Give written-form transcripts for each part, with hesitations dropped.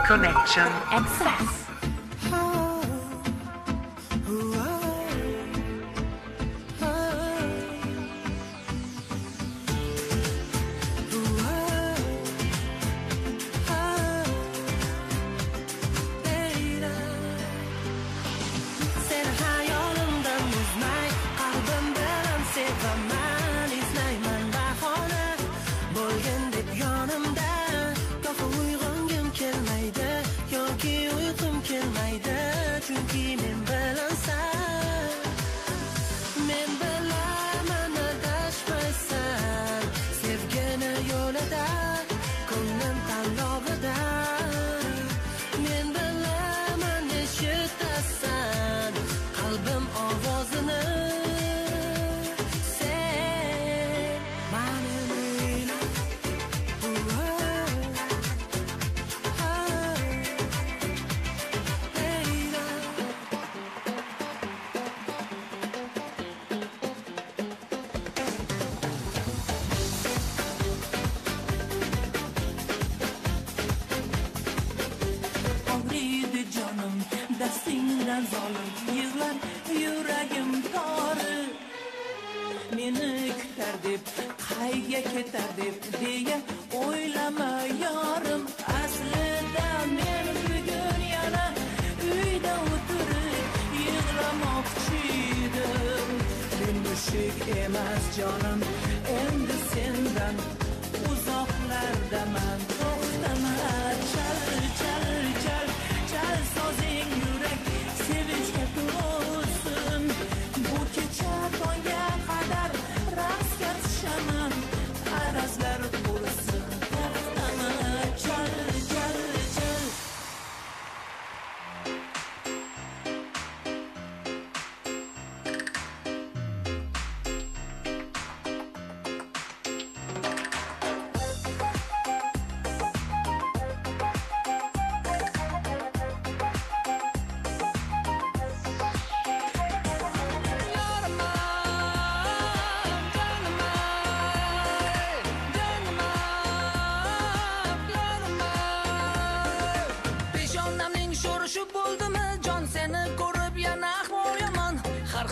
Connection Access.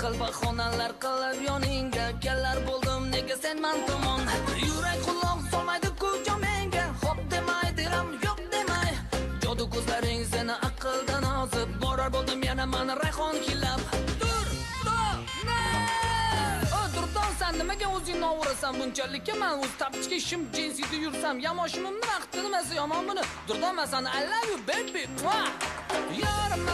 xil bahonalar qilib yoningga kellar bo'ldim nega sen man tomon yurak quloq solmaydi-ku jon menga hop demay deram yo'q demay jodu ko'zlaring seni aqldan ozib borar bo'ldim yana mani rayhon hillab Durdan nimaga o'zingni ovurasan bunchalik men o'z tapchika ishim jinsida yursam yamoshimimni vaqti nimasi yomon buni Durdan I love you baby yarim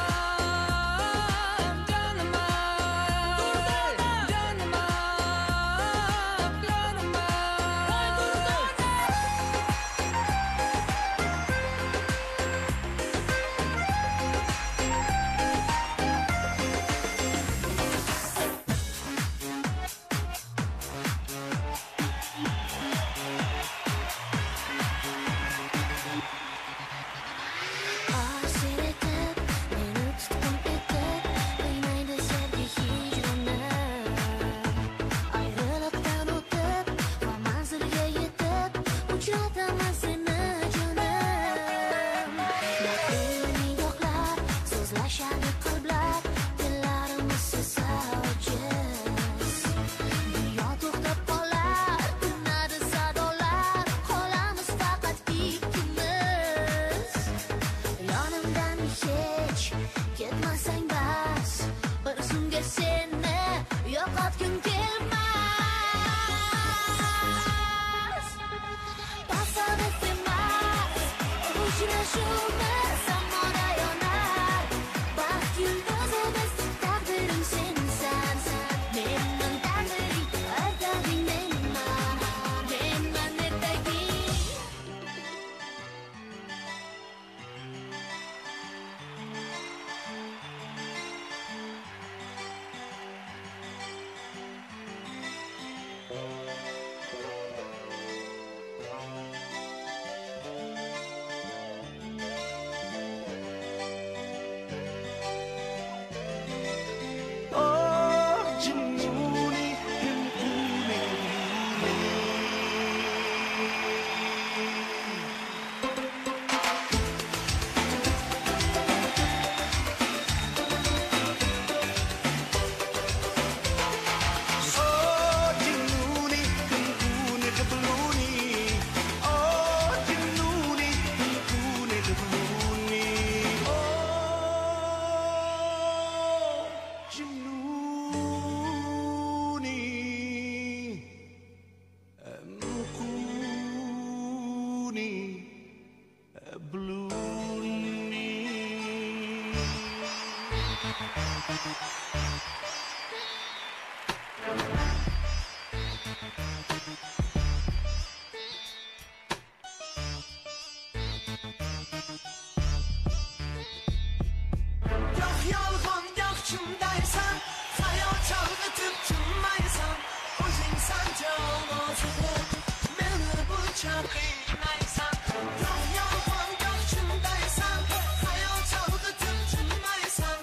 qiynaysan yo'q yolg'on yo'q chinlaysan hayot chalg'itib jilmaysan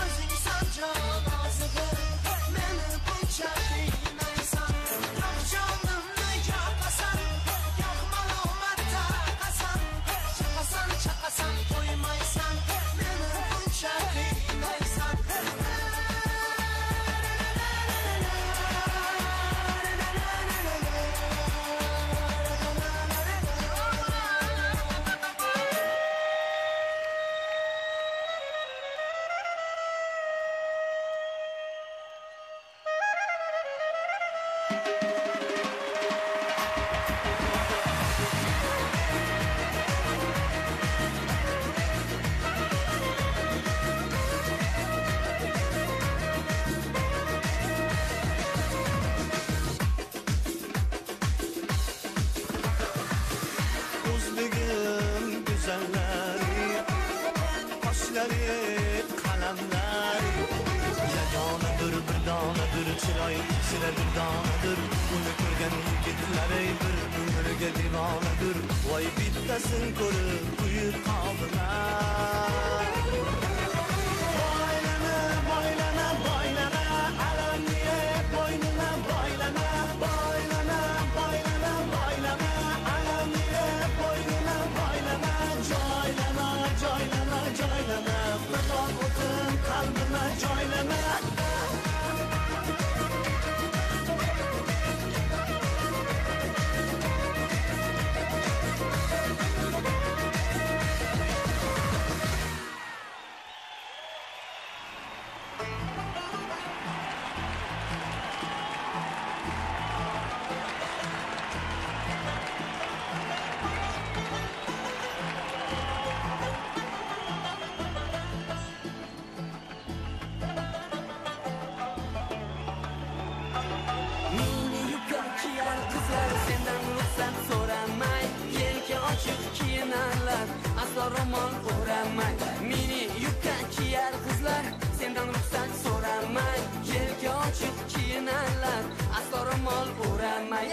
o'zingsan jon ozig'i meni buncha qiynaysan yo'q jonimni yoqasan yo'q malomat taqasan chaqasan qo'ymaysan meni buncha qiynaysan O'zligim go'zallari qoshlari qalamlari yagonadir bir donadir chiroy sira bir donadir uni ko'rgan yigitlari bir umrga divonadir voy bittasin ko'rib quyib qoldilar boylana boylana boylana alamniye boynuna boylana boylana boylana boylana alamniye boynuna boylana joylana joylana joylana qirg'oq o'tin qalbina joylana Mini yuka kiyar qizlar sendan ruxsat so'ramay yelka ochiq kiyinarlar aslo ro'mol o'ramay mini yuka kiyar qizlar sendan ruxsat so'ramay yelka ochiq kiyinarlar aslo ro'mol o'ramay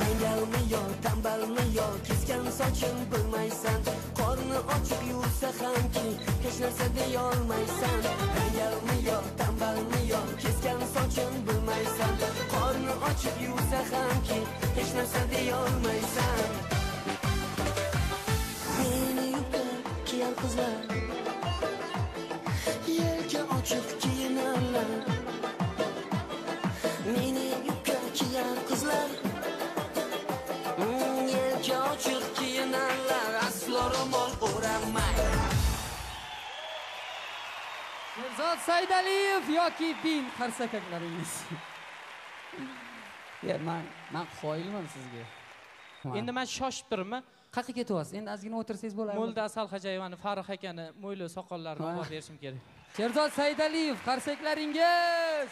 Yangalmi yo, tambalmi yo, kesgan soching bilmaysan qorni ochiq yursa hamki hech narsa deyolmaysan yangalmi yo, tambalmi yo, kesgan soching bilmaysan qorni ochiq yursa hamki hech narsa deyolmaysan meni yupqa kiyar qizlar yelka ochiq kiyinarlar meni yupqa kiyar qizlar yelka ochiq kiyinarlar aslo ro'mol o'ramay Sherzod Saidaliyev yoki bin qarsakaklaringiz. Men qoyilman sizga. Endi men shoshib turibman. Qayerga ketyapsiz? Endi ozgina o'tirsangiz bo'ladi. Mo'lda Asal Hajayevani Farruh akani mo'yli soqollarini olib berishim kerak. Sherzod Saidaliyev qarsaklaringiz.